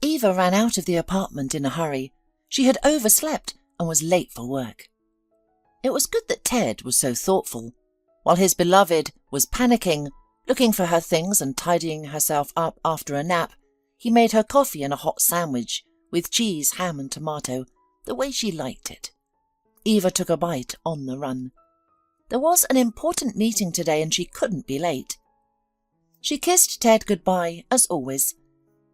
Eva ran out of the apartment in a hurry. She had overslept and was late for work. It was good that Ted was so thoughtful. While his beloved was panicking, looking for her things and tidying herself up after a nap, he made her coffee and a hot sandwich with cheese, ham and tomato, the way she liked it. Eva took a bite on the run. There was an important meeting today and she couldn't be late. She kissed Ted goodbye, as always.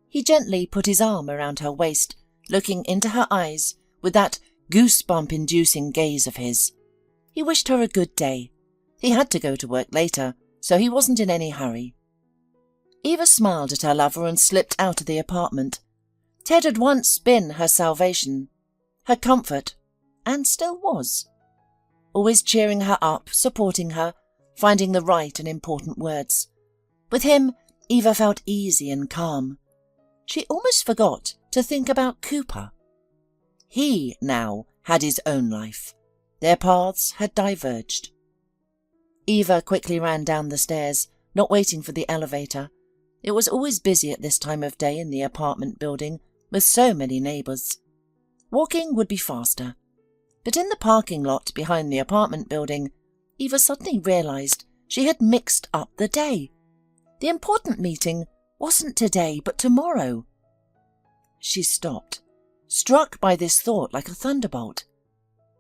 He gently put his arm around her waist, looking into her eyes with that goosebump-inducing gaze of his. He wished her a good day. He had to go to work later, so he wasn't in any hurry. Eva smiled at her lover and slipped out of the apartment. Ted had once been her salvation, her comfort, and still was. Always cheering her up, supporting her, finding the right and important words. With him, Eva felt easy and calm. She almost forgot to think about Cooper. He now had his own life. Their paths had diverged. Eva quickly ran down the stairs, not waiting for the elevator. It was always busy at this time of day in the apartment building, with so many neighbours. Walking would be faster. But in the parking lot behind the apartment building, Eva suddenly realised she had mixed up the day. The important meeting wasn't today, but tomorrow. She stopped, struck by this thought like a thunderbolt.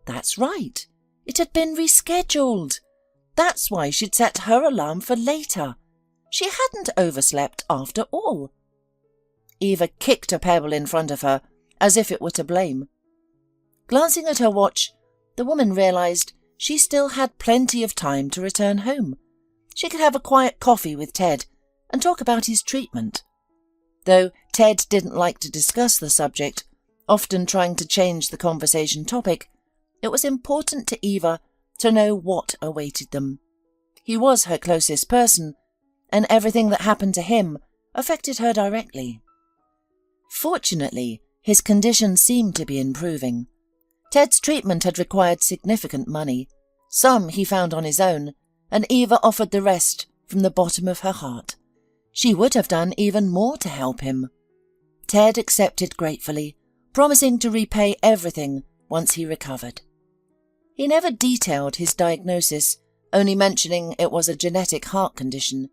That's right. It had been rescheduled. That's why she'd set her alarm for later. She hadn't overslept after all. Eva kicked a pebble in front of her, as if it were to blame. Glancing at her watch, the woman realised she still had plenty of time to return home. She could have a quiet coffee with Ted and talk about his treatment. Though Ted didn't like to discuss the subject, often trying to change the conversation topic, it was important to Eva to know what awaited them. He was her closest person, and everything that happened to him affected her directly. Fortunately, his condition seemed to be improving. Ted's treatment had required significant money. Some he found on his own, and Eva offered the rest from the bottom of her heart. She would have done even more to help him. Ted accepted gratefully, promising to repay everything once he recovered. He never detailed his diagnosis, only mentioning it was a genetic heart condition.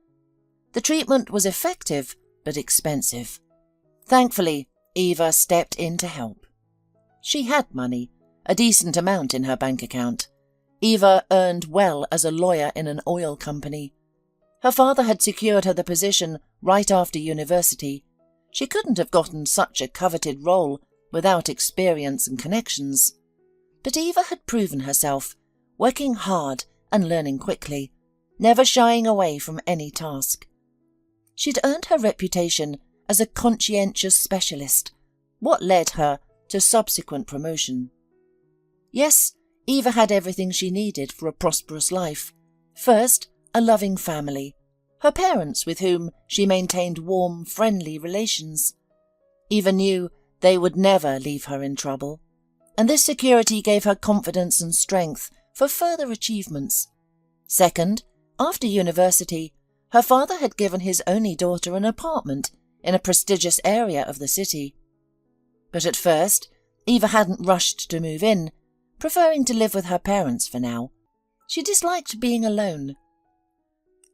The treatment was effective, but expensive. Thankfully, Eva stepped in to help. She had money, a decent amount in her bank account. Eva earned well as a lawyer in an oil company. Her father had secured her the position right after university. She couldn't have gotten such a coveted role without experience and connections. But Eva had proven herself, working hard and learning quickly, never shying away from any task. She'd earned her reputation as a conscientious specialist, what led her to subsequent promotion. Yes, Eva had everything she needed for a prosperous life. First, a loving family, her parents with whom she maintained warm, friendly relations. Eva knew they would never leave her in trouble, and this security gave her confidence and strength for further achievements. Second, after university, her father had given his only daughter an apartment in a prestigious area of the city. But at first, Eva hadn't rushed to move in, preferring to live with her parents for now. She disliked being alone.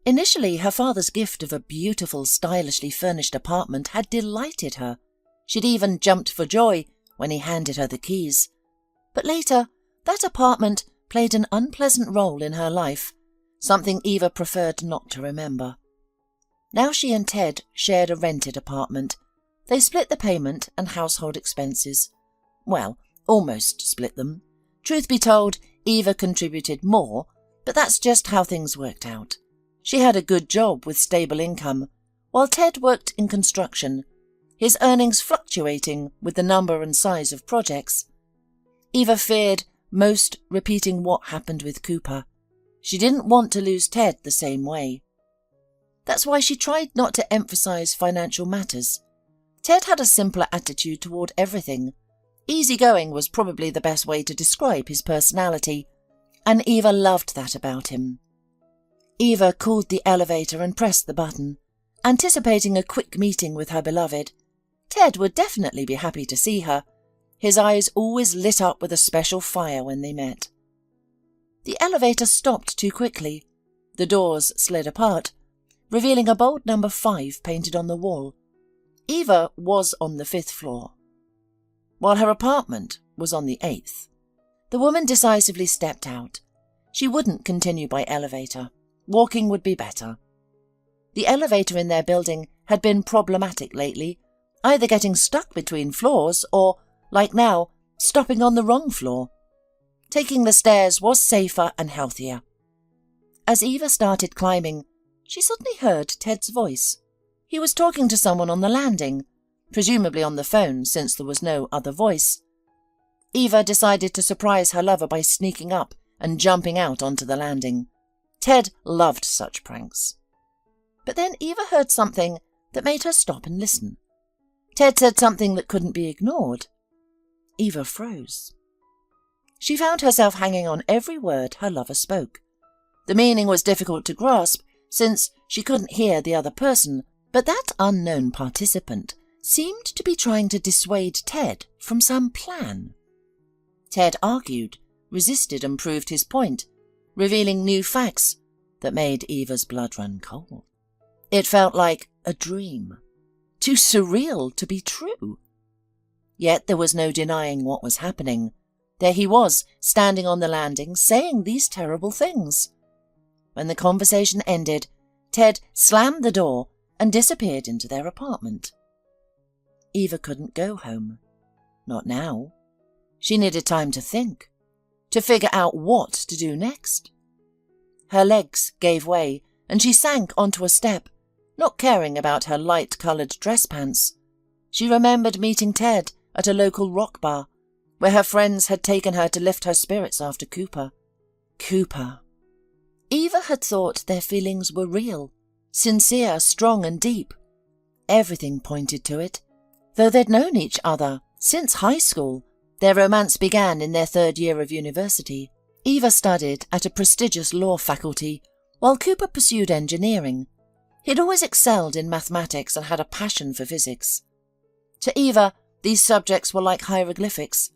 Initially, her father's gift of a beautiful, stylishly furnished apartment had delighted her. She'd even jumped for joy when he handed her the keys. But later, that apartment played an unpleasant role in her life, something Eva preferred not to remember. Now she and Ted shared a rented apartment. They split the payment and household expenses. Well, almost split them. Truth be told, Eva contributed more, but that's just how things worked out. She had a good job with stable income, while Ted worked in construction, his earnings fluctuating with the number and size of projects. Eva feared most repeating what happened with Cooper. She didn't want to lose Ted the same way. That's why she tried not to emphasize financial matters. Ted had a simpler attitude toward everything. Easygoing was probably the best way to describe his personality, and Eva loved that about him. Eva called the elevator and pressed the button, anticipating a quick meeting with her beloved. Ted would definitely be happy to see her. His eyes always lit up with a special fire when they met. The elevator stopped too quickly. The doors slid apart, revealing a bold number 5 painted on the wall. Eva was on the 5th floor, while her apartment was on the 8th. The woman decisively stepped out. She wouldn't continue by elevator. Walking would be better. The elevator in their building had been problematic lately, either getting stuck between floors or, like now, stopping on the wrong floor. Taking the stairs was safer and healthier. As Eva started climbing, she suddenly heard Ted's voice. He was talking to someone on the landing, presumably on the phone since there was no other voice. Eva decided to surprise her lover by sneaking up and jumping out onto the landing. Ted loved such pranks. But then Eva heard something that made her stop and listen. Ted said something that couldn't be ignored. Eva froze. She found herself hanging on every word her lover spoke. The meaning was difficult to grasp since she couldn't hear the other person, but that unknown participant seemed to be trying to dissuade Ted from some plan. Ted argued, resisted and proved his point, revealing new facts that made Eva's blood run cold. It felt like a dream, too surreal to be true. Yet there was no denying what was happening. There he was, standing on the landing, saying these terrible things. When the conversation ended, Ted slammed the door and disappeared into their apartment. Eva couldn't go home. Not now. She needed time to think, to figure out what to do next. Her legs gave way and she sank onto a step, not caring about her light-coloured dress pants. She remembered meeting Ted at a local rock bar, where her friends had taken her to lift her spirits after Cooper. Cooper. Eva had thought their feelings were real, sincere, strong and deep. Everything pointed to it. Though they'd known each other since high school, their romance began in their 3rd year of university. Eva studied at a prestigious law faculty, while Cooper pursued engineering. He'd always excelled in mathematics and had a passion for physics. To Eva, these subjects were like hieroglyphics.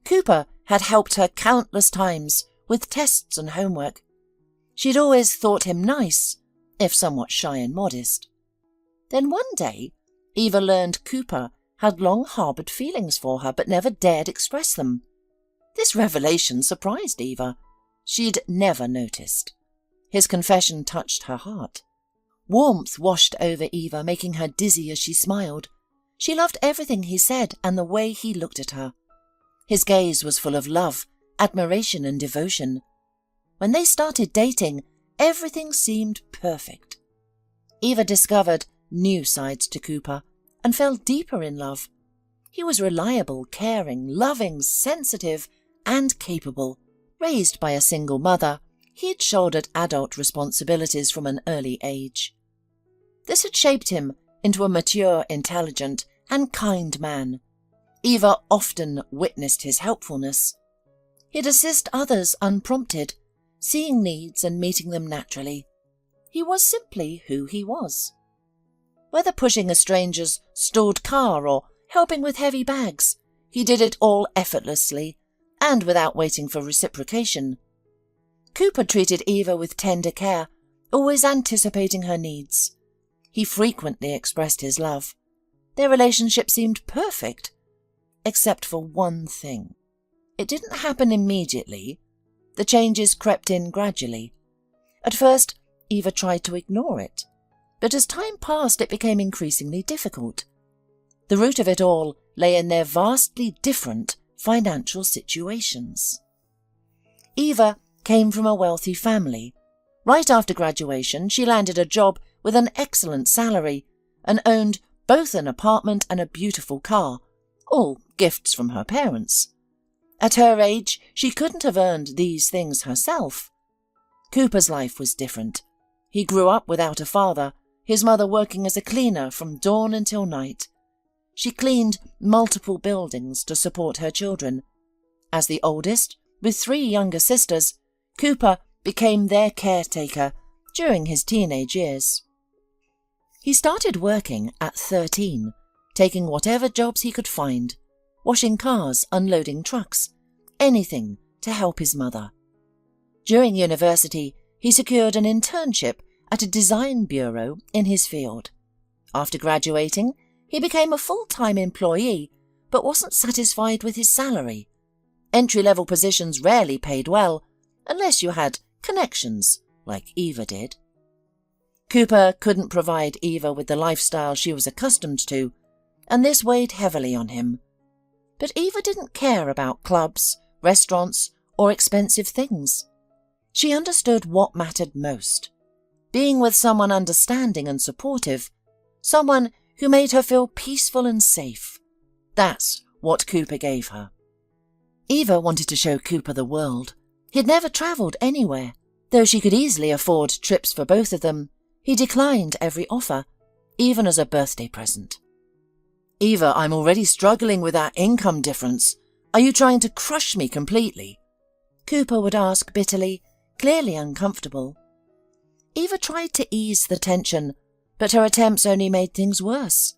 Cooper had helped her countless times with tests and homework. She'd always thought him nice, if somewhat shy and modest. Then one day, Eva learned Cooper had long harboured feelings for her but never dared express them. This revelation surprised Eva. She'd never noticed. His confession touched her heart. Warmth washed over Eva, making her dizzy as she smiled. She loved everything he said and the way he looked at her. His gaze was full of love, admiration and devotion. When they started dating, everything seemed perfect. Eva discovered new sides to Cooper and fell deeper in love. He was reliable, caring, loving, sensitive and capable. Raised by a single mother, he'd shouldered adult responsibilities from an early age. This had shaped him into a mature, intelligent and kind man. Eva often witnessed his helpfulness. He'd assist others unprompted, seeing needs and meeting them naturally. He was simply who he was. Whether pushing a stranger's stalled car or helping with heavy bags, he did it all effortlessly and without waiting for reciprocation. Cooper treated Eva with tender care, always anticipating her needs. He frequently expressed his love. Their relationship seemed perfect, except for one thing. It didn't happen immediately. The changes crept in gradually. At first, Eva tried to ignore it, but as time passed it became increasingly difficult. The root of it all lay in their vastly different financial situations. Eva came from a wealthy family. Right after graduation, she landed a job with an excellent salary and owned both an apartment and a beautiful car, all gifts from her parents. At her age, she couldn't have earned these things herself. Cooper's life was different. He grew up without a father, his mother working as a cleaner from dawn until night. She cleaned multiple buildings to support her children. As the oldest, with 3 younger sisters, Cooper became their caretaker during his teenage years. He started working at 13. taking whatever jobs he could find, washing cars, unloading trucks, anything to help his mother. During university, he secured an internship at a design bureau in his field. After graduating, he became a full-time employee, but wasn't satisfied with his salary. Entry-level positions rarely paid well, unless you had connections, like Eva did. Cooper couldn't provide Eva with the lifestyle she was accustomed to, and this weighed heavily on him. But Eva didn't care about clubs, restaurants, or expensive things. She understood what mattered most: being with someone understanding and supportive, someone who made her feel peaceful and safe. That's what Cooper gave her. Eva wanted to show Cooper the world. He'd never travelled anywhere. Though she could easily afford trips for both of them, he declined every offer, even as a birthday present. "Eva, I'm already struggling with that income difference. Are you trying to crush me completely?" Cooper would ask bitterly, clearly uncomfortable. Eva tried to ease the tension, but her attempts only made things worse.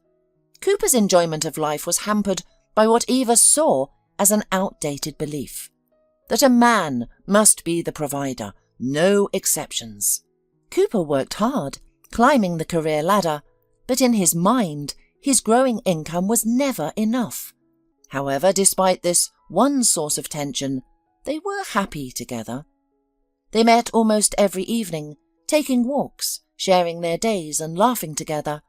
Cooper's enjoyment of life was hampered by what Eva saw as an outdated belief: that a man must be the provider, no exceptions. Cooper worked hard, climbing the career ladder, but in his mind, his growing income was never enough. However, despite this one source of tension, they were happy together. They met almost every evening, taking walks, sharing their days and laughing together.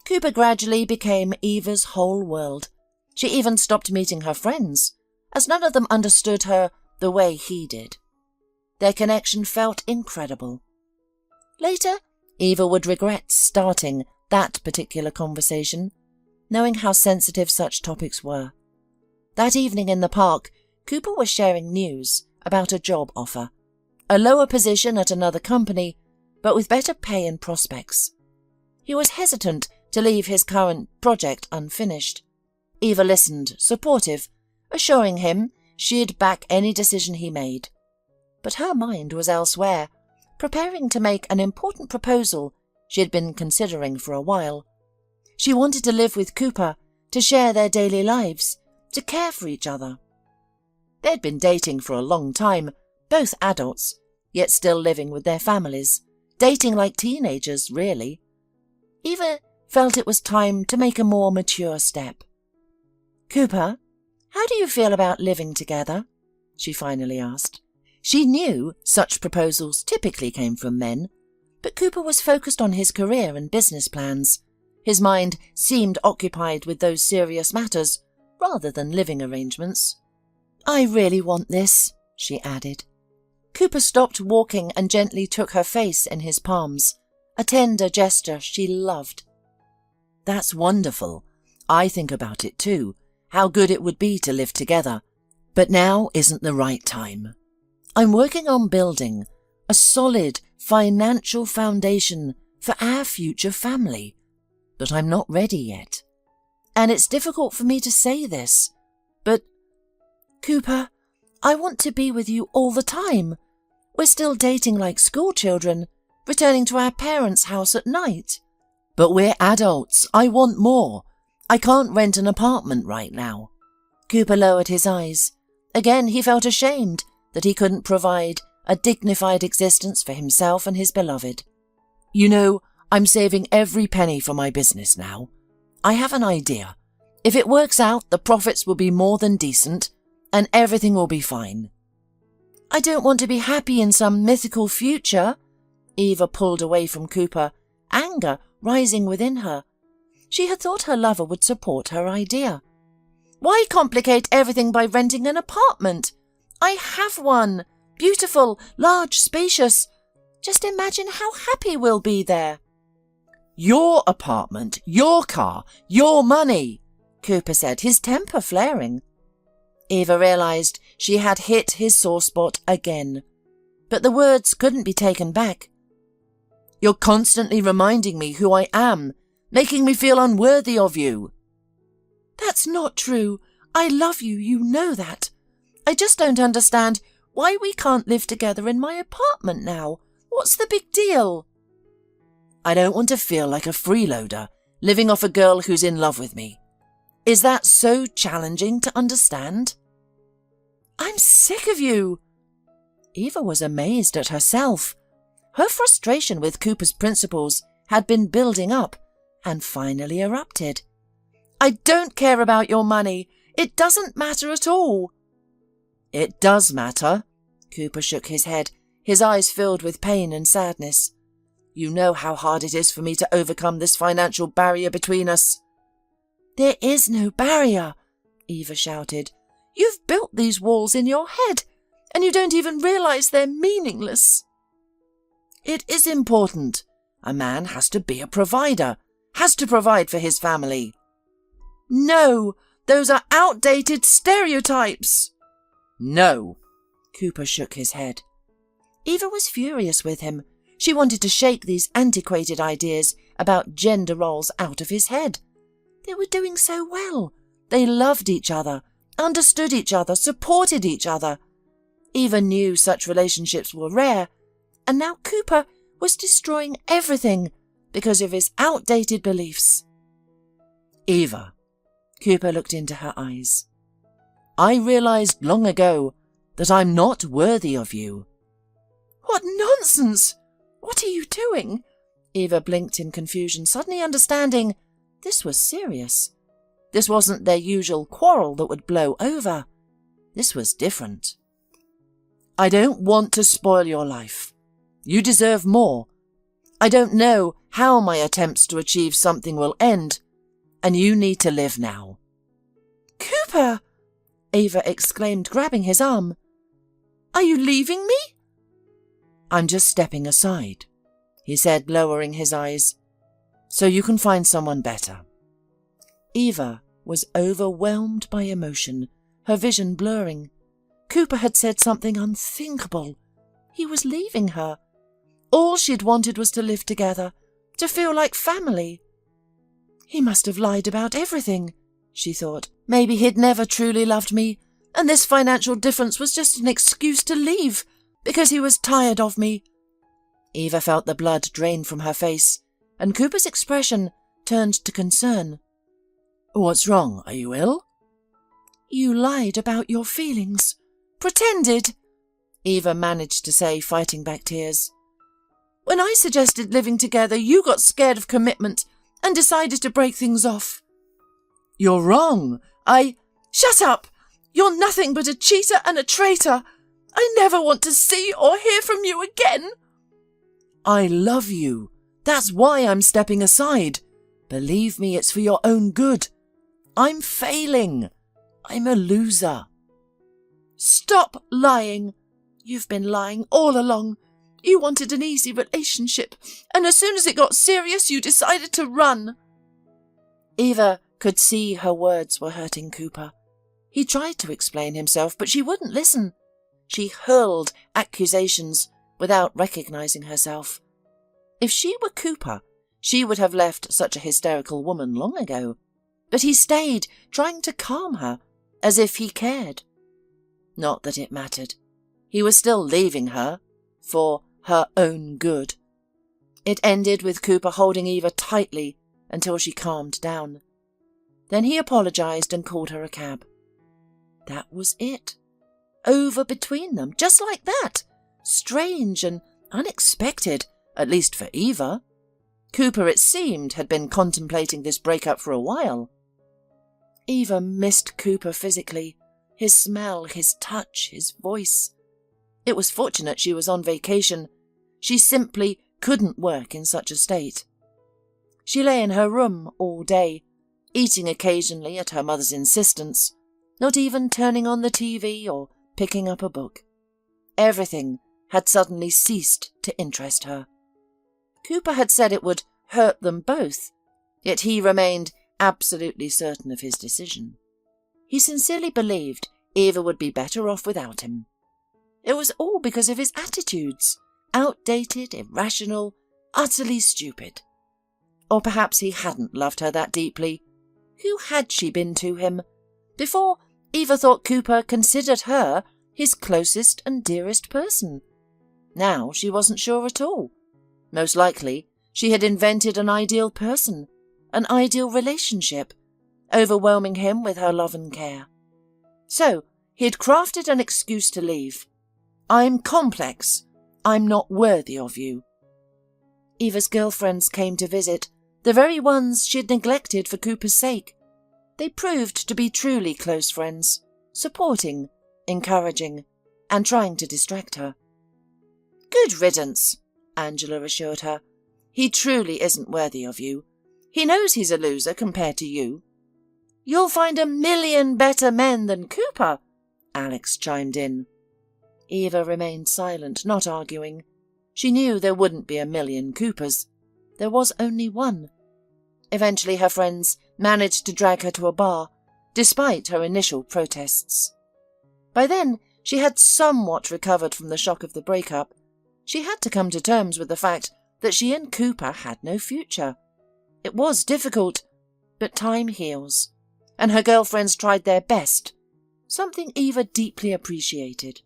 Cooper gradually became Eva's whole world. She even stopped meeting her friends, as none of them understood her the way he did. Their connection felt incredible. Later, Eva would regret starting that particular conversation, knowing how sensitive such topics were. That evening in the park, Cooper was sharing news about a job offer, a lower position at another company, but with better pay and prospects. He was hesitant to leave his current project unfinished. Eva listened, supportive, assuring him she'd back any decision he made. But her mind was elsewhere, preparing to make an important proposal she had been considering for a while. She wanted to live with Cooper, to share their daily lives, to care for each other. They'd been dating for a long time, both adults, yet still living with their families, dating like teenagers, really. Eva felt it was time to make a more mature step. "Cooper, how do you feel about living together?" she finally asked. She knew such proposals typically came from men, but Cooper was focused on his career and business plans. His mind seemed occupied with those serious matters, rather than living arrangements. "I really want this," she added. Cooper stopped walking and gently took her face in his palms, a tender gesture she loved. "That's wonderful. I think about it too, how good it would be to live together. But now isn't the right time. I'm working on building a solid financial foundation for our future family, but I'm not ready yet. And it's difficult for me to say this, but Cooper, I want to be with you all the time. We're still dating like schoolchildren, returning to our parents' house at night." "But we're adults. I want more. I can't rent an apartment right now." Cooper lowered his eyes. Again, he felt ashamed that he couldn't provide a dignified existence for himself and his beloved. "You know, I'm saving every penny for my business now. I have an idea. If it works out, the profits will be more than decent, and everything will be fine." "I don't want to be happy in some mythical future." Eva pulled away from Cooper, anger rising within her. She had thought her lover would support her idea. "Why complicate everything by renting an apartment? I have one. Beautiful, large, spacious. Just imagine how happy we'll be there." "Your apartment, your car, your money," Cooper said, his temper flaring. Eva realized she had hit his sore spot again, but the words couldn't be taken back. "You're constantly reminding me who I am, making me feel unworthy of you." "That's not true. I love you, you know that. I just don't understand why we can't live together in my apartment now. What's the big deal?" "I don't want to feel like a freeloader, living off a girl who's in love with me. Is that so challenging to understand?" "I'm sick of you." Eva was amazed at herself. Her frustration with Cooper's principles had been building up and finally erupted. "I don't care about your money. It doesn't matter at all." "It does matter." Cooper shook his head, his eyes filled with pain and sadness. "You know how hard it is for me to overcome this financial barrier between us." "There is no barrier," Eva shouted. "You've built these walls in your head, and you don't even realize they're meaningless." "It is important. A man has to be a provider, has to provide for his family." "No, those are outdated stereotypes." "No." Cooper shook his head. Eva was furious with him. She wanted to shake these antiquated ideas about gender roles out of his head. They were doing so well. They loved each other, understood each other, supported each other. Eva knew such relationships were rare, and now Cooper was destroying everything because of his outdated beliefs. "Eva," Cooper looked into her eyes, "I realized long ago that I'm not worthy of you." "What nonsense! What are you doing?" Eva blinked in confusion, suddenly understanding this was serious. This wasn't their usual quarrel that would blow over. This was different. "I don't want to spoil your life. You deserve more. I don't know how my attempts to achieve something will end, and you need to live now." "Cooper!" Eva exclaimed, grabbing his arm. "Are you leaving me?" "I'm just stepping aside," he said, lowering his eyes, "so you can find someone better." Eva was overwhelmed by emotion, her vision blurring. Cooper had said something unthinkable. He was leaving her. All she'd wanted was to live together, to feel like family. He must have lied about everything, she thought. Maybe he'd never truly loved me, and this financial difference was just an excuse to leave, because he was tired of me. Eva felt the blood drain from her face, and Cooper's expression turned to concern. "What's wrong? Are you ill?" "You lied about your feelings. Pretended," Eva managed to say, fighting back tears. "When I suggested living together, you got scared of commitment and decided to break things off." "You're wrong. Shut up! You're nothing but a cheater and a traitor. I never want to see or hear from you again." "I love you. That's why I'm stepping aside. Believe me, it's for your own good. I'm failing. I'm a loser." "Stop lying. You've been lying all along. You wanted an easy relationship, and as soon as it got serious, you decided to run." Eva could see her words were hurting Cooper. He tried to explain himself, but she wouldn't listen. She hurled accusations without recognizing herself. If she were Cooper, she would have left such a hysterical woman long ago. But he stayed, trying to calm her, as if he cared. Not that it mattered. He was still leaving her, for her own good. It ended with Cooper holding Eva tightly until she calmed down. Then he apologized and called her a cab. That was it. Over between them, just like that. Strange and unexpected, at least for Eva. Cooper, it seemed, had been contemplating this breakup for a while. Eva missed Cooper physically, his smell, his touch, his voice. It was fortunate she was on vacation. She simply couldn't work in such a state. She lay in her room all day, eating occasionally at her mother's insistence, not even turning on the TV or picking up a book. Everything had suddenly ceased to interest her. Cooper had said it would hurt them both, yet he remained absolutely certain of his decision. He sincerely believed Eva would be better off without him. It was all because of his attitudes, outdated, irrational, utterly stupid. Or perhaps he hadn't loved her that deeply. Who had she been to him? Before, Eva thought Cooper considered her his closest and dearest person. Now she wasn't sure at all. Most likely, she had invented an ideal person, an ideal relationship, overwhelming him with her love and care. So he'd crafted an excuse to leave. "I'm complex. I'm not worthy of you." Eva's girlfriends came to visit, the very ones she'd neglected for Cooper's sake. They proved to be truly close friends, supporting, encouraging, and trying to distract her. "Good riddance," Angela assured her. "He truly isn't worthy of you. He knows he's a loser compared to you." "You'll find 1,000,000 better men than Cooper," Alex chimed in. Eva remained silent, not arguing. She knew there wouldn't be 1,000,000 Coopers. There was only one. Eventually her friends managed to drag her to a bar, despite her initial protests. By then, she had somewhat recovered from the shock of the breakup. She had to come to terms with the fact that she and Cooper had no future. It was difficult, but time heals, and her girlfriends tried their best, something Eva deeply appreciated.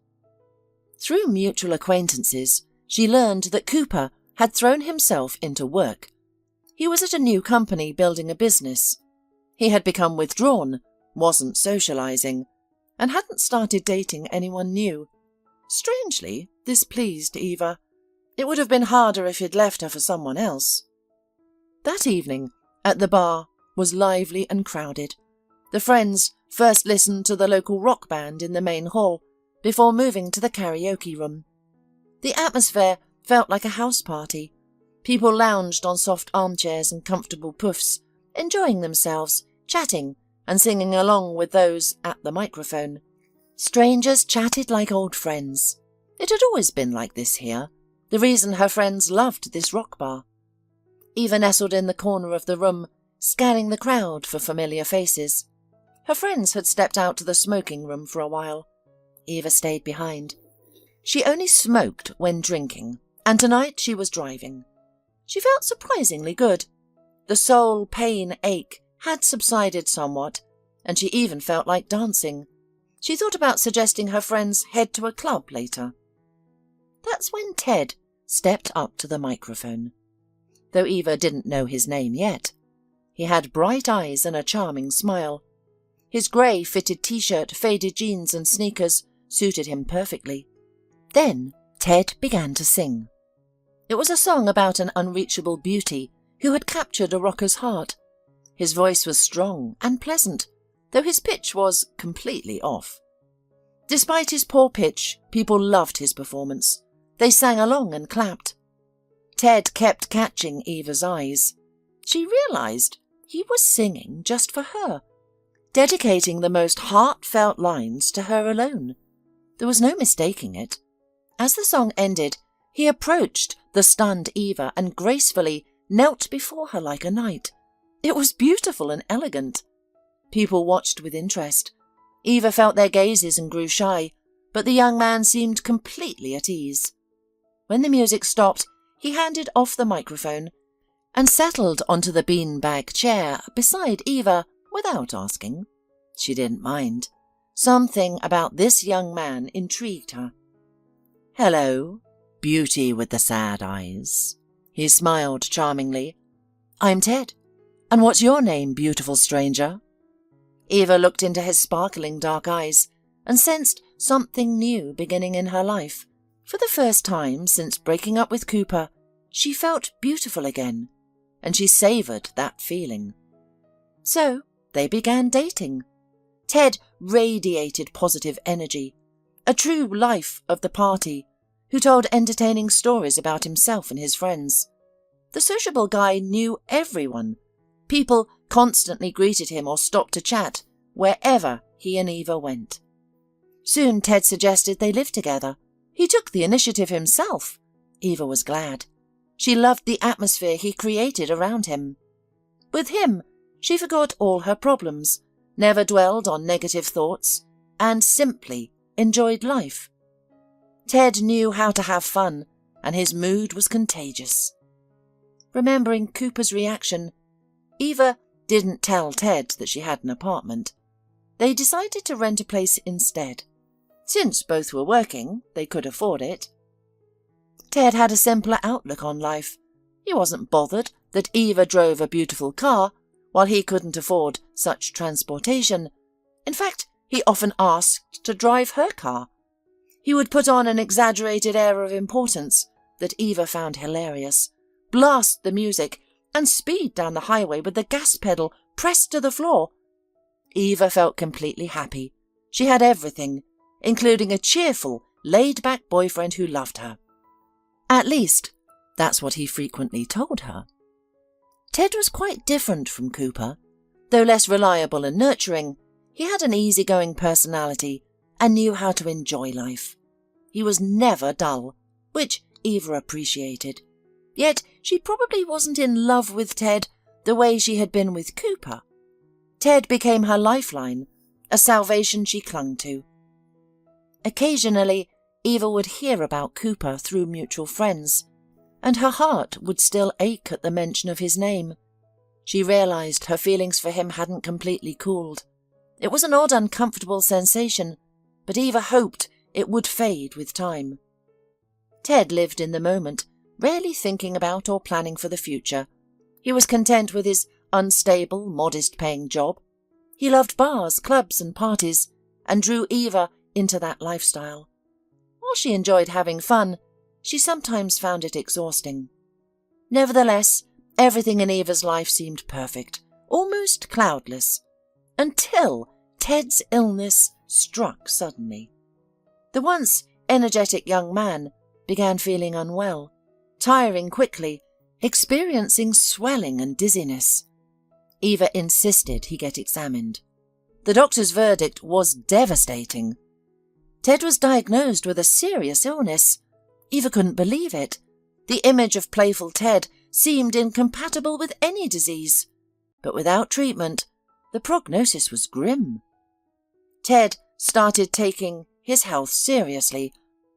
Through mutual acquaintances, she learned that Cooper had thrown himself into work. He was at a new company building a business. He had become withdrawn, wasn't socializing, and hadn't started dating anyone new. Strangely, this pleased Eva. It would have been harder if he'd left her for someone else. That evening, at the bar, was lively and crowded. The friends first listened to the local rock band in the main hall, before moving to the karaoke room. The atmosphere felt like a house party. People lounged on soft armchairs and comfortable puffs, enjoying themselves, chatting and singing along with those at the microphone. Strangers chatted like old friends. It had always been like this here, the reason her friends loved this rock bar. Eva nestled in the corner of the room, scanning the crowd for familiar faces. Her friends had stepped out to the smoking room for a while. Eva stayed behind. She only smoked when drinking, and tonight she was driving. She felt surprisingly good. The soul pain ache had subsided somewhat, and she even felt like dancing. She thought about suggesting her friends head to a club later. That's when Ted stepped up to the microphone. Though Eva didn't know his name yet. He had bright eyes and a charming smile. His grey fitted t-shirt, faded jeans and sneakers suited him perfectly. Then Ted began to sing. It was a song about an unreachable beauty who had captured a rocker's heart. His voice was strong and pleasant, though his pitch was completely off. Despite his poor pitch, people loved his performance. They sang along and clapped. Ted kept catching Eva's eyes. She realized he was singing just for her, dedicating the most heartfelt lines to her alone. There was no mistaking it. As the song ended, he approached the stunned Eva and gracefully knelt before her like a knight. It was beautiful and elegant. People watched with interest. Eva felt their gazes and grew shy, but the young man seemed completely at ease. When the music stopped, he handed off the microphone and settled onto the beanbag chair beside Eva without asking. She didn't mind. Something about this young man intrigued her. "Hello, beauty with the sad eyes." He smiled charmingly. "I'm Ted. And what's your name, beautiful stranger?" Eva looked into his sparkling dark eyes and sensed something new beginning in her life. For the first time since breaking up with Cooper, she felt beautiful again, and she savoured that feeling. So they began dating. Ted radiated positive energy, a true life of the party, who told entertaining stories about himself and his friends. The sociable guy knew everyone. People constantly greeted him or stopped to chat wherever he and Eva went. Soon Ted suggested they live together. He took the initiative himself. Eva was glad. She loved the atmosphere he created around him. With him, she forgot all her problems, never dwelled on negative thoughts, and simply enjoyed life. Ted knew how to have fun, and his mood was contagious. Remembering Cooper's reaction, Eva didn't tell Ted that she had an apartment. They decided to rent a place instead. Since both were working, they could afford it. Ted had a simpler outlook on life. He wasn't bothered that Eva drove a beautiful car while he couldn't afford such transportation. In fact, he often asked to drive her car. He would put on an exaggerated air of importance that Eva found hilarious, blast the music, and speed down the highway with the gas pedal pressed to the floor. Eva felt completely happy. She had everything, including a cheerful, laid-back boyfriend who loved her. At least, that's what he frequently told her. Ted was quite different from Cooper. Though less reliable and nurturing, he had an easygoing personality and knew how to enjoy life. He was never dull, which Eva appreciated. Yet she probably wasn't in love with Ted the way she had been with Cooper. Ted became her lifeline, a salvation she clung to. Occasionally, Eva would hear about Cooper through mutual friends, and her heart would still ache at the mention of his name. She realized her feelings for him hadn't completely cooled. It was an odd, uncomfortable sensation, but Eva hoped it would fade with time. Ted lived in the moment, rarely thinking about or planning for the future. He was content with his unstable, modest-paying job. He loved bars, clubs, and parties, and drew Eva into that lifestyle. While she enjoyed having fun, she sometimes found it exhausting. Nevertheless, everything in Eva's life seemed perfect, almost cloudless, until Ted's illness struck suddenly. The once energetic young man began feeling unwell, tiring quickly, experiencing swelling and dizziness. Eva insisted he get examined. The doctor's verdict was devastating. Ted was diagnosed with a serious illness. Eva couldn't believe it. The image of playful Ted seemed incompatible with any disease. But without treatment, the prognosis was grim. Ted started taking his health seriously,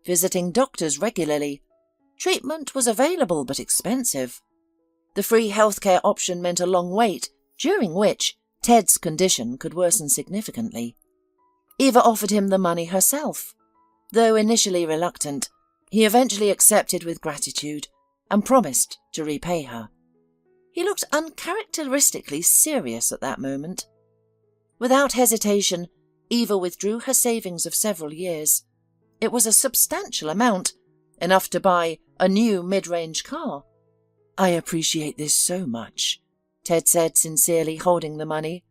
visiting doctors regularly. Treatment was available but expensive. The free healthcare option meant a long wait, during which Ted's condition could worsen significantly. Eva offered him the money herself. Though initially reluctant, he eventually accepted with gratitude and promised to repay her. He looked uncharacteristically serious at that moment. Without hesitation, Eva withdrew her savings of several years. It was a substantial amount, enough to buy a new mid-range car. "I appreciate this so much," Ted said sincerely, holding the money.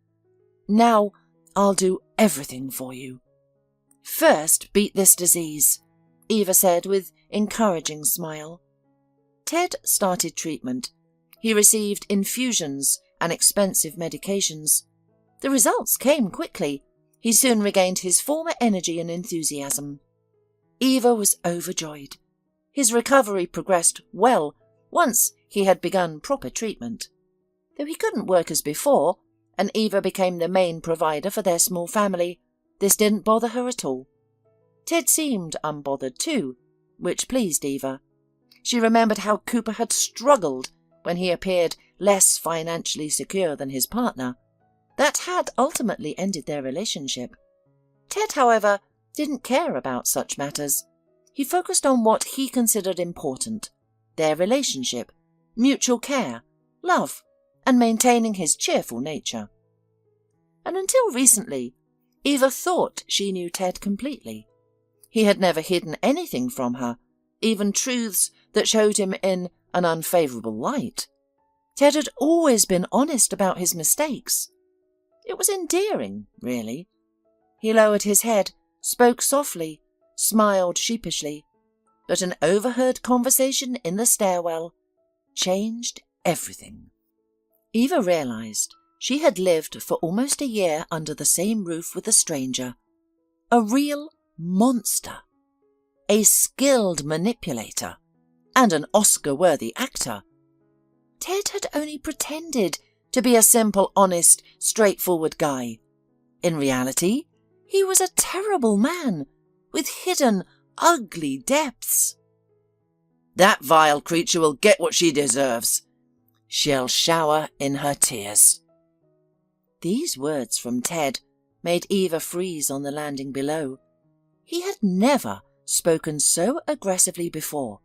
"Now I'll do everything for you." "First, beat this disease," Eva said with encouraging smile. Ted started treatment. He received infusions and expensive medications. The results came quickly. He soon regained his former energy and enthusiasm. Eva was overjoyed. His recovery progressed well once he had begun proper treatment. Though he couldn't work as before, and Eva became the main provider for their small family, this didn't bother her at all. Ted seemed unbothered too, which pleased Eva. She remembered how Cooper had struggled when he appeared less financially secure than his partner. That had ultimately ended their relationship. Ted, however, didn't care about such matters. He focused on what he considered important: their relationship, mutual care, love, and maintaining his cheerful nature. And until recently, Eva thought she knew Ted completely. He had never hidden anything from her, even truths that showed him in an unfavourable light. Ted had always been honest about his mistakes. It was endearing, really. He lowered his head, spoke softly, smiled sheepishly, but an overheard conversation in the stairwell changed everything. Eva realized she had lived for almost a year under the same roof with a stranger, a real monster, a skilled manipulator, and an Oscar-worthy actor. Ted had only pretended to be a simple, honest, straightforward guy. In reality, he was a terrible man with hidden, ugly depths. "That vile creature will get what she deserves. She'll shower in her tears." These words from Ted made Eva freeze on the landing below. He had never spoken so aggressively before.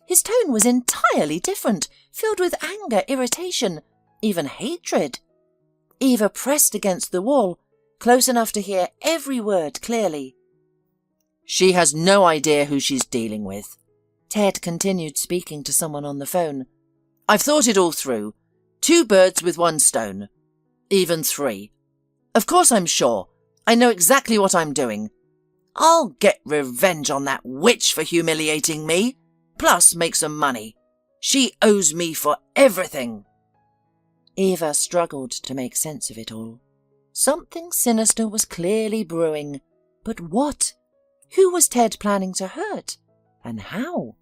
His tone was entirely different, filled with anger, irritation, even hatred. Eva pressed against the wall, close enough to hear every word clearly. "She has no idea who she's dealing with." Ted continued speaking to someone on the phone. "I've thought it all through. 2 birds with 1 stone. Even 3. Of course I'm sure. I know exactly what I'm doing. I'll get revenge on that witch for humiliating me, plus make some money. She owes me for everything." Eva struggled to make sense of it all. Something sinister was clearly brewing. But what? Who was Ted planning to hurt? And how?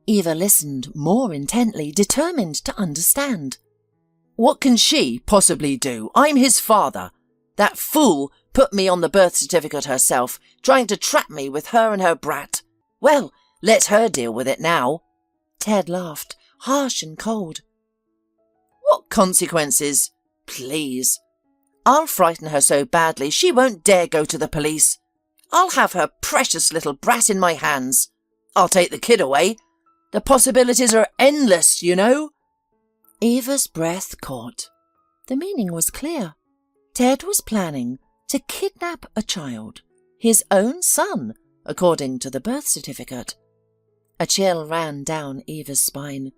Eva listened more intently, determined to understand. "What can she possibly do? I'm his father. That fool put me on the birth certificate herself, trying to trap me with her and her brat. Well, let her deal with it now." Ted laughed, harsh and cold. "What consequences? Please. I'll frighten her so badly she won't dare go to the police. I'll have her precious little brat in my hands. I'll take the kid away. The possibilities are endless, you know." Eva's breath caught. The meaning was clear. Ted was planning to kidnap a child, his own son, according to the birth certificate. A chill ran down Eva's spine.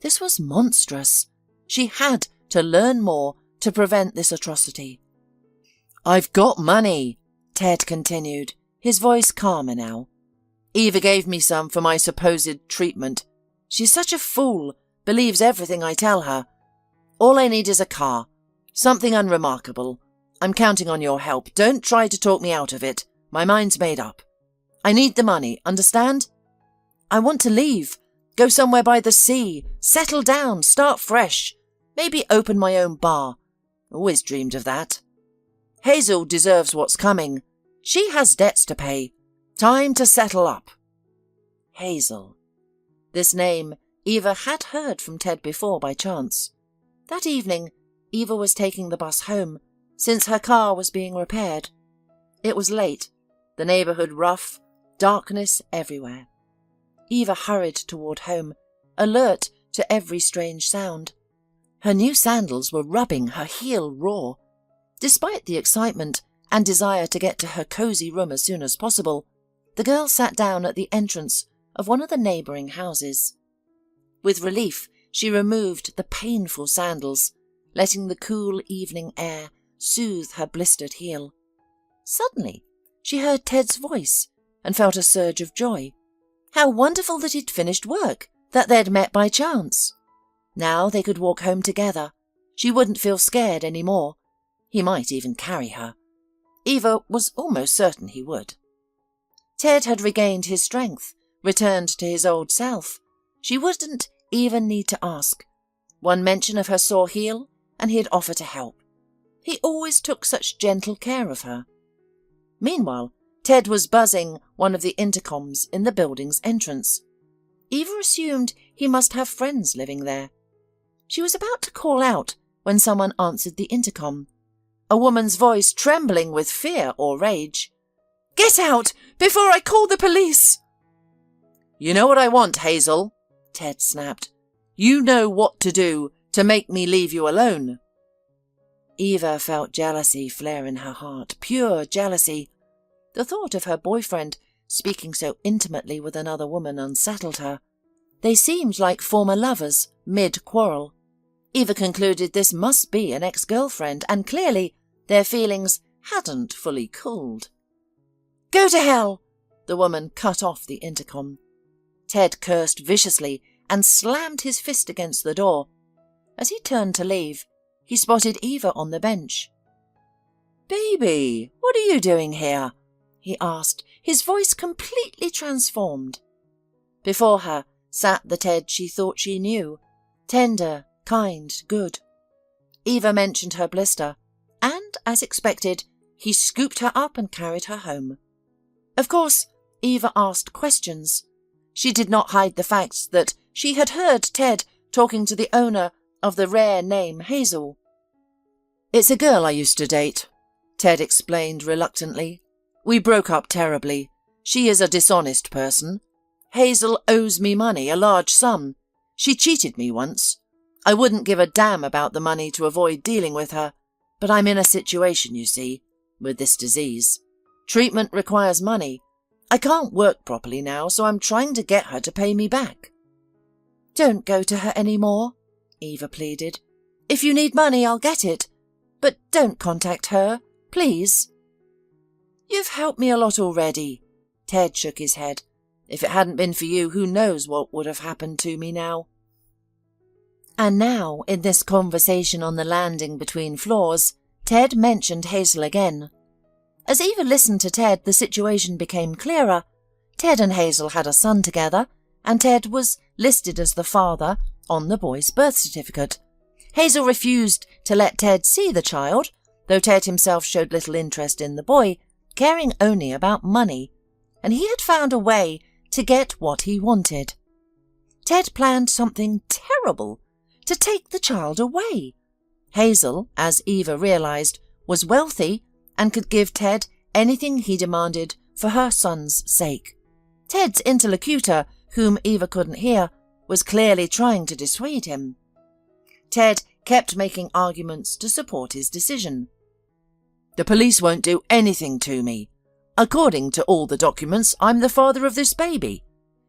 This was monstrous. She had to learn more to prevent this atrocity. "I've got money," Ted continued, his voice calmer now. "Eva gave me some for my supposed treatment. She's such a fool, believes everything I tell her. All I need is a car. Something unremarkable. I'm counting on your help. Don't try to talk me out of it. My mind's made up. I need the money, understand? I want to leave, go somewhere by the sea, settle down, start fresh, maybe open my own bar. Always dreamed of that. Hazel deserves what's coming. She has debts to pay. Time to settle up." Hazel. This name Eva had heard from Ted before by chance. That evening, Eva was taking the bus home, since her car was being repaired. It was late, the neighbourhood rough, darkness everywhere. Eva hurried toward home, alert to every strange sound. Her new sandals were rubbing her heel raw. Despite the excitement and desire to get to her cosy room as soon as possible, the girl sat down at the entrance of one of the neighbouring houses. With relief, she removed the painful sandals, letting the cool evening air soothe her blistered heel. Suddenly, she heard Ted's voice and felt a surge of joy. How wonderful that he'd finished work, that they'd met by chance. Now they could walk home together. She wouldn't feel scared any more. He might even carry her. Eva was almost certain he would. Ted had regained his strength, returned to his old self. She wouldn't even need to ask. One mention of her sore heel, and he'd offer to help. He always took such gentle care of her. Meanwhile, Ted was buzzing one of the intercoms in the building's entrance. Eva assumed he must have friends living there. She was about to call out when someone answered the intercom. A woman's voice trembling with fear or rage. "Get out before I call the police!" "You know what I want, Hazel," Ted snapped. "You know what to do to make me leave you alone." Eva felt jealousy flare in her heart, pure jealousy. The thought of her boyfriend speaking so intimately with another woman unsettled her. They seemed like former lovers, mid-quarrel. Eva concluded this must be an ex-girlfriend, and clearly their feelings hadn't fully cooled. "Go to hell!" The woman cut off the intercom. Ted cursed viciously and slammed his fist against the door. As he turned to leave, he spotted Eva on the bench. "Baby, what are you doing here?" he asked, his voice completely transformed. Before her sat the Ted she thought she knew, tender, kind, good. Eva mentioned her blister, and, as expected, he scooped her up and carried her home. Of course, Eva asked questions. She did not hide the fact that she had heard Ted talking to the owner of the rare name Hazel. "It's a girl I used to date," Ted explained reluctantly. "We broke up terribly. She is a dishonest person. Hazel owes me money, a large sum. She cheated me once. I wouldn't give a damn about the money to avoid dealing with her. But I'm in a situation, you see, with this disease. Treatment requires money. I can't work properly now, so I'm trying to get her to pay me back." "Don't go to her any more," Eva pleaded. "If you need money, I'll get it. But don't contact her, please." "You've helped me a lot already." Ted shook his head. "If it hadn't been for you, who knows what would have happened to me now." And now, in this conversation on the landing between floors, Ted mentioned Hazel again. As Eva listened to Ted, the situation became clearer. Ted and Hazel had a son together, and Ted was listed as the father on the boy's birth certificate. Hazel refused to let Ted see the child, though Ted himself showed little interest in the boy, caring only about money, and he had found a way to get what he wanted. Ted planned something terrible to take the child away. Hazel, as Eva realized, was wealthy and could give Ted anything he demanded for her son's sake. Ted's interlocutor, whom Eva couldn't hear, was clearly trying to dissuade him. Ted kept making arguments to support his decision. "The police won't do anything to me. According to all the documents, I'm the father of this baby.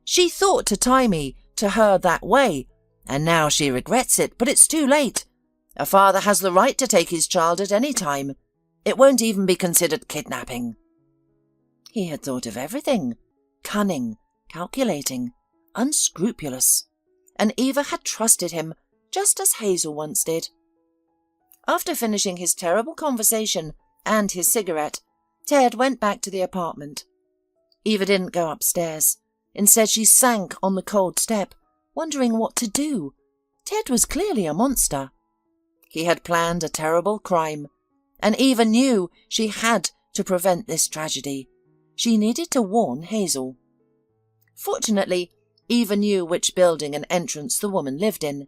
She thought to tie me to her that way, and now she regrets it, but it's too late. A father has the right to take his child at any time. It won't even be considered kidnapping." He had thought of everything. Cunning, calculating, unscrupulous. And Eva had trusted him, just as Hazel once did. After finishing his terrible conversation and his cigarette, Ted went back to the apartment. Eva didn't go upstairs. Instead, she sank on the cold step, wondering what to do. Ted was clearly a monster. He had planned a terrible crime, and Eva knew she had to prevent this tragedy. She needed to warn Hazel. Fortunately, Eva knew which building and entrance the woman lived in.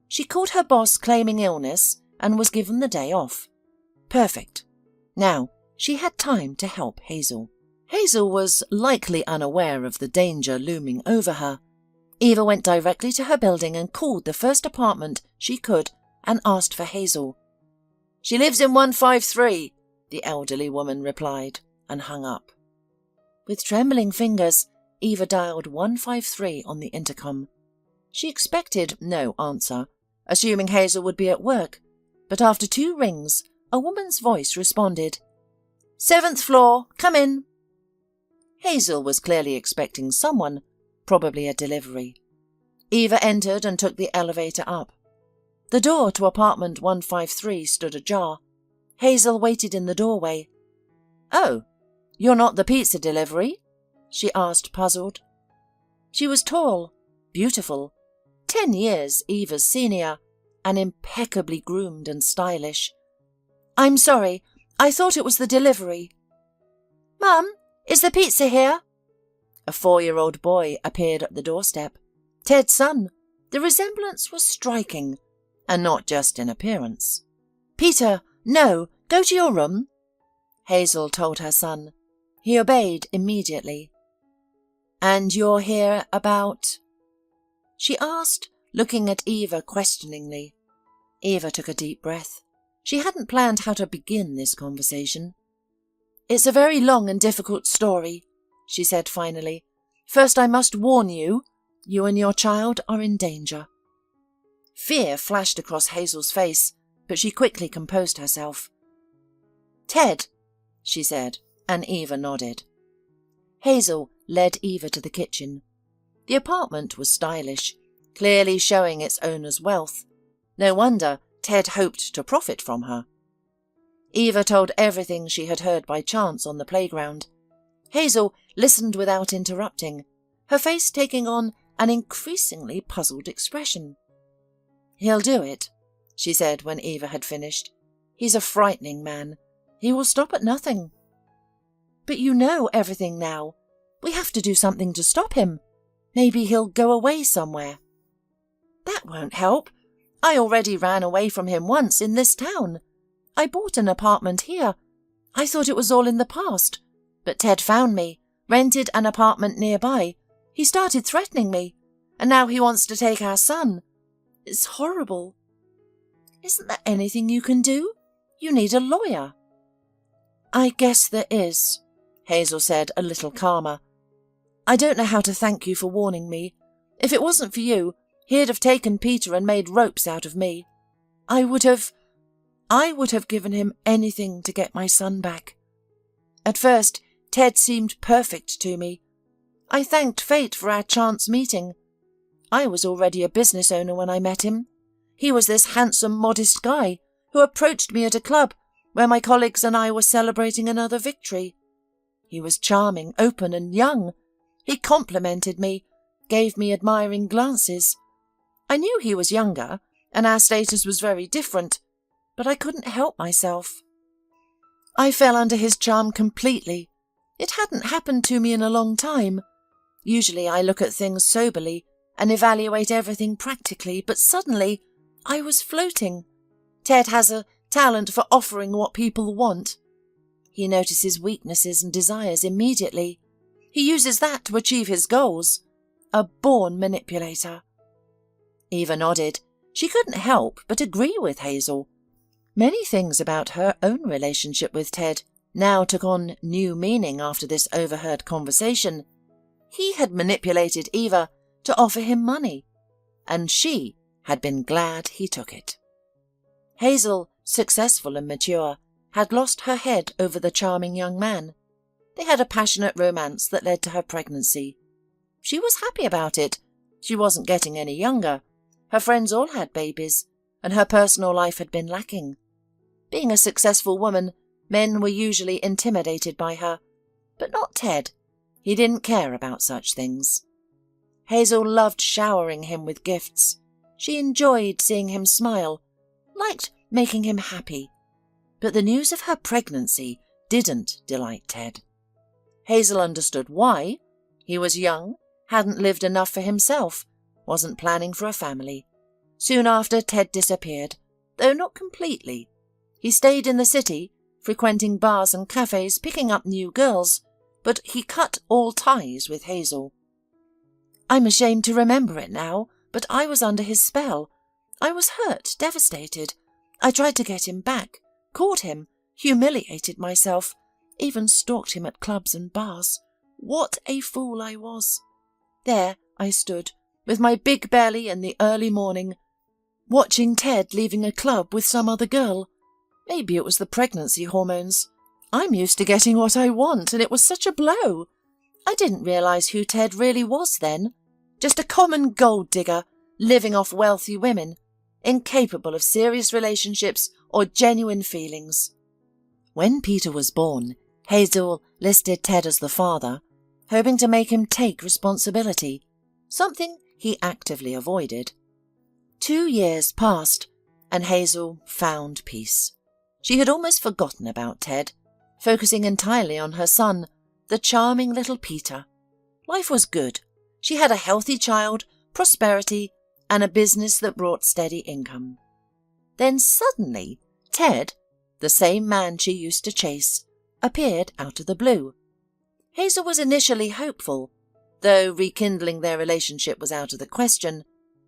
She called her boss claiming illness and was given the day off. Perfect. Now, she had time to help Hazel. Hazel was likely unaware of the danger looming over her. Eva went directly to her building and called the first apartment she could and asked for Hazel. "She lives in 153, the elderly woman replied and hung up. With trembling fingers, Eva dialed 153 on the intercom. She expected no answer, assuming Hazel would be at work, but after 2 rings, a woman's voice responded. "7th floor, come in." Hazel was clearly expecting someone, probably a delivery. Eva entered and took the elevator up. The door to apartment 153 stood ajar. Hazel waited in the doorway. "Oh, you're not the pizza delivery?" she asked, puzzled. She was tall, beautiful, 10 years Eva's senior, and impeccably groomed and stylish. "I'm sorry, I thought it was the delivery." "Mum, is the pizza here?" A 4-year-old boy appeared at the doorstep. Ted's son. The resemblance was striking, and not just in appearance. "Peter, no, go to your room," Hazel told her son. He obeyed immediately. "And you're here about?" she asked, looking at Eva questioningly. Eva took a deep breath. She hadn't planned how to begin this conversation. "It's a very long and difficult story," she said finally. "First, I must warn you, you and your child are in danger." Fear flashed across Hazel's face, but she quickly composed herself. "Ted," she said, and Eva nodded. Hazel led Eva to the kitchen. The apartment was stylish, clearly showing its owner's wealth. No wonder Ted hoped to profit from her. Eva told everything she had heard by chance on the playground. Hazel listened without interrupting, her face taking on an increasingly puzzled expression. "He'll do it," she said when Eva had finished. "He's a frightening man. He will stop at nothing." "But you know everything now. We have to do something to stop him. Maybe he'll go away somewhere." "That won't help. I already ran away from him once in this town. I bought an apartment here. I thought it was all in the past. But Ted found me, rented an apartment nearby. He started threatening me, and now he wants to take our son. It's horrible." "Isn't there anything you can do?" You need a lawyer." "I guess there is," Hazel said, a little calmer. "I don't know how to thank you for warning me. If it wasn't for you, he'd have taken Peter and made ropes out of me. I would have given him anything to get my son back. At first, Ted seemed perfect to me. I thanked fate for our chance meeting. I was already a business owner when I met him. He was this handsome, modest guy who approached me at a club where my colleagues and I were celebrating another victory. He was charming, open and young. He complimented me, gave me admiring glances. I knew he was younger, and our status was very different, but I couldn't help myself. I fell under his charm completely. It hadn't happened to me in a long time. Usually I look at things soberly and evaluate everything practically, but suddenly I was floating. Ted has a talent for offering what people want. He notices weaknesses and desires immediately. He uses that to achieve his goals. A born manipulator." Eva nodded. She couldn't help but agree with Hazel. Many things about her own relationship with Ted now took on new meaning after this overheard conversation. He had manipulated Eva to offer him money, and she had been glad he took it. Hazel, successful and mature, had lost her head over the charming young man. They had a passionate romance that led to her pregnancy. She was happy about it. She wasn't getting any younger. Her friends all had babies, and her personal life had been lacking. Being a successful woman, men were usually intimidated by her, but not Ted. He didn't care about such things. Hazel loved showering him with gifts. She enjoyed seeing him smile, liked making him happy. But the news of her pregnancy didn't delight Ted. Hazel understood why. He was young, hadn't lived enough for himself, wasn't planning for a family. Soon after, Ted disappeared, though not completely. He stayed in the city, frequenting bars and cafes, picking up new girls, but he cut all ties with Hazel. I'm ashamed to remember it now, but I was under his spell. I was hurt, devastated. I tried to get him back, caught him, humiliated myself, even stalked him at clubs and bars. What a fool I was. There I stood, with my big belly in the early morning, watching Ted leaving a club with some other girl. Maybe it was the pregnancy hormones. I'm used to getting what I want, and it was such a blow. I didn't realise who Ted really was then. Just a common gold digger, living off wealthy women, incapable of serious relationships or genuine feelings. When Peter was born, Hazel listed Ted as the father, hoping to make him take responsibility, something he actively avoided. 2 years passed, and Hazel found peace. She had almost forgotten about Ted, focusing entirely on her son, the charming little Peter. Life was good. She had a healthy child, prosperity, and a business that brought steady income. Then suddenly, Ted, the same man she used to chase, appeared out of the blue. Hazel was initially hopeful, though rekindling their relationship was out of the question.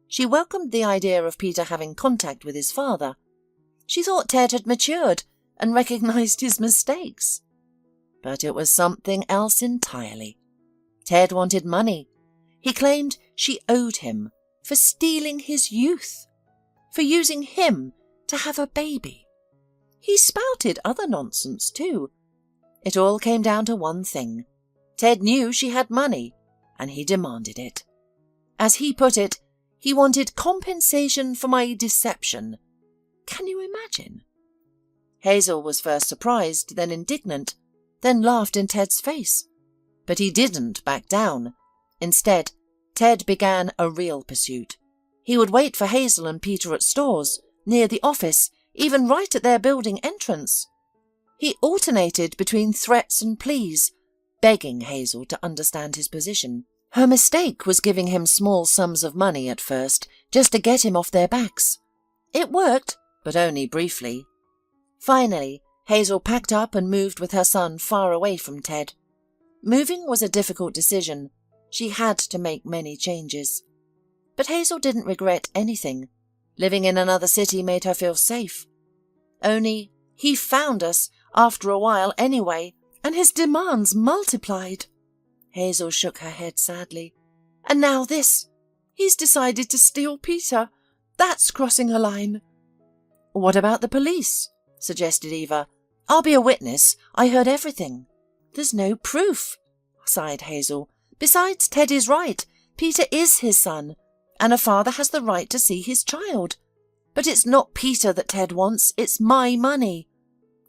She welcomed the idea of Peter having contact with his father. She thought Ted had matured and recognized his mistakes. But it was something else entirely. Ted wanted money. He claimed she owed him for stealing his youth, for using him to have a baby. He spouted other nonsense too. It all came down to one thing. Ted knew she had money, and he demanded it. As he put it, he wanted compensation for my deception. Can you imagine? Hazel was first surprised, then indignant, then laughed in Ted's face. But he didn't back down. Instead, Ted began a real pursuit. He would wait for Hazel and Peter at stores, near the office, even right at their building entrance. He alternated between threats and pleas, begging Hazel to understand his position. Her mistake was giving him small sums of money at first, just to get him off their backs. It worked, but only briefly. Finally, Hazel packed up and moved with her son far away from Ted. Moving was a difficult decision. She had to make many changes. But Hazel didn't regret anything. Living in another city made her feel safe. Only He found us after a while anyway, and his demands multiplied." Hazel shook her head sadly. "And now this. He's decided to steal Peter. That's crossing a line." "What about the police?" suggested Eva. "I'll be a witness. I heard everything." "There's no proof," sighed Hazel. "Besides, Ted is right. Peter is his son, and a father has the right to see his child. But it's not Peter that Ted wants, it's my money.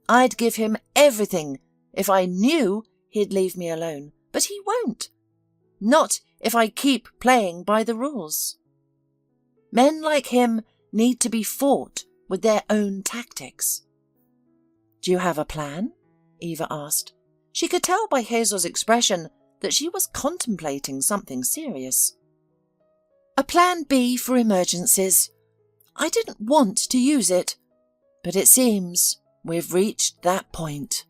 I'd give him everything if I knew he'd leave me alone, but he won't. Not if I keep playing by the rules. Men like him need to be fought with their own tactics." "Do you have a plan?" Eva asked. She could tell by Hazel's expression that she was contemplating something serious. "A plan B for emergencies. I didn't want to use it, but it seems we've reached that point."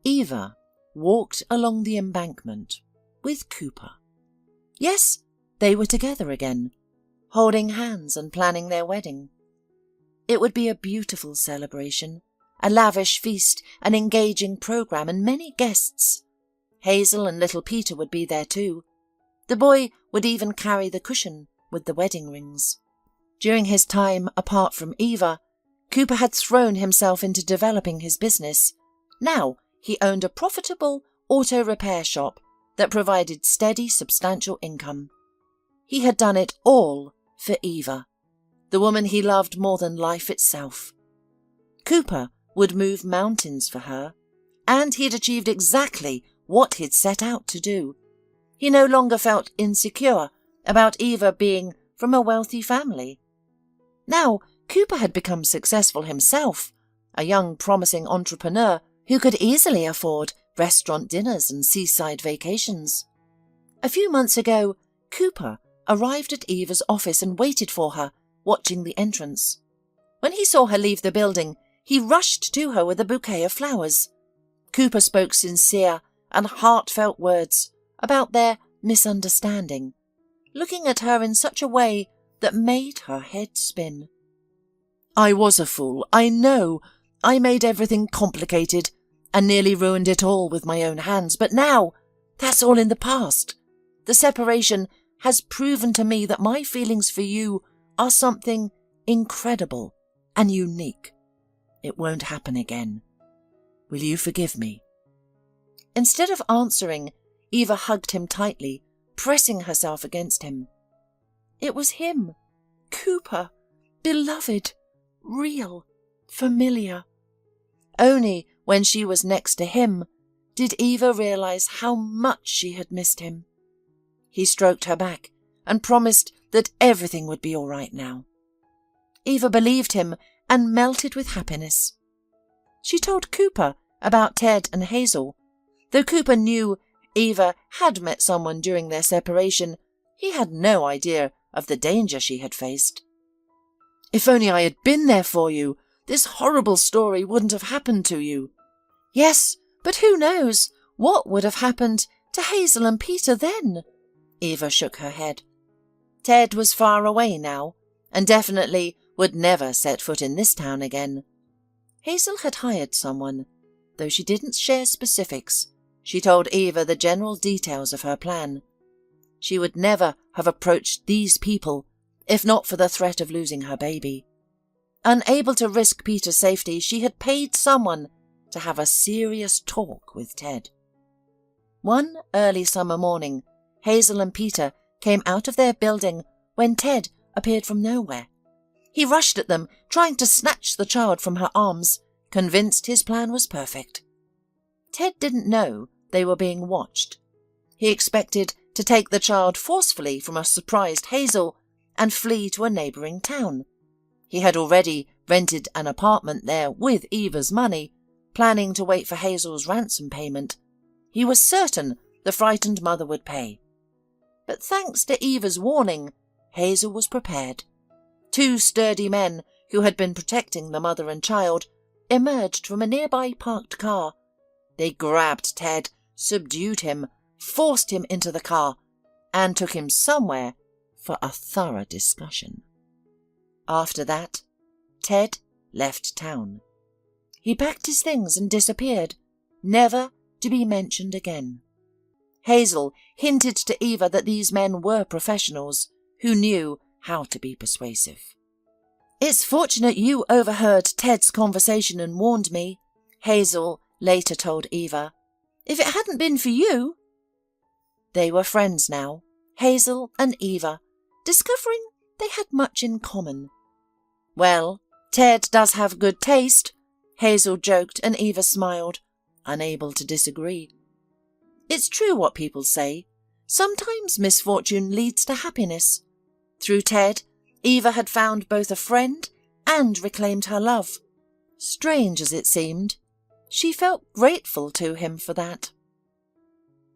Eva walked along the embankment with Cooper. Yes, they were together again, holding hands and planning their wedding. It would be a beautiful celebration, a lavish feast, an engaging programme, and many guests. Hazel and little Peter would be there too. The boy would even carry the cushion with the wedding rings. During his time apart from Eva, Cooper had thrown himself into developing his business. Now he owned a profitable auto repair shop that provided steady, substantial income. He had done it all for Eva, the woman he loved more than life itself. Cooper would move mountains for her, and he had achieved exactly what he'd set out to do. He no longer felt insecure about Eva being from a wealthy family. Now Cooper had become successful himself, a young promising entrepreneur who could easily afford restaurant dinners and seaside vacations. A few months ago, Cooper arrived at Eva's office and waited for her, watching the entrance. When he saw her leave the building, he rushed to her with a bouquet of flowers. Cooper spoke sincere and heartfelt words about their misunderstanding, looking at her in such a way that made her head spin. "I was a fool, I know. I made everything complicated and nearly ruined it all with my own hands, but now that's all in the past. The separation has proven to me that my feelings for you are something incredible and unique. It won't happen again. Will you forgive me?" Instead of answering, Eva hugged him tightly, pressing herself against him. It was him, Cooper, beloved, real, familiar. Only when she was next to him did Eva realize how much she had missed him. He stroked her back and promised that everything would be all right now. Eva believed him and melted with happiness. She told Cooper about Ted and Hazel. Though Cooper knew Eva had met someone during their separation, he had no idea of the danger she had faced. "If only I had been there for you, this horrible story wouldn't have happened to you." "Yes, but who knows what would have happened to Hazel and Peter then?" Eva shook her head. Ted was far away now, and definitely would never set foot in this town again. Hazel had hired someone, though she didn't share specifics. She told Eva the general details of her plan. She would never have approached these people if not for the threat of losing her baby. Unable to risk Peter's safety, she had paid someone to have a serious talk with Ted. One early summer morning, Hazel and Peter came out of their building when Ted appeared from nowhere. He rushed at them, trying to snatch the child from her arms, convinced his plan was perfect. Ted didn't know they were being watched. He expected to take the child forcefully from a surprised Hazel and flee to a neighbouring town. He had already rented an apartment there with Eva's money, planning to wait for Hazel's ransom payment. He was certain the frightened mother would pay. But thanks to Eva's warning, Hazel was prepared. Two sturdy men who had been protecting the mother and child emerged from a nearby parked car. They grabbed Ted, subdued him, forced him into the car, and took him somewhere for a thorough discussion. After that, Ted left town. He packed his things and disappeared, never to be mentioned again. Hazel hinted to Eva that these men were professionals who knew how to be persuasive. "It's fortunate you overheard Ted's conversation and warned me," Hazel later told Eva. "If it hadn't been for you—" They were friends now, Hazel and Eva, discovering they had much in common. "Well, Ted does have good taste," Hazel joked, and Eva smiled, unable to disagree. It's true what people say. Sometimes misfortune leads to happiness. Through Ted, Eva had found both a friend and reclaimed her love. Strange as it seemed, she felt grateful to him for that.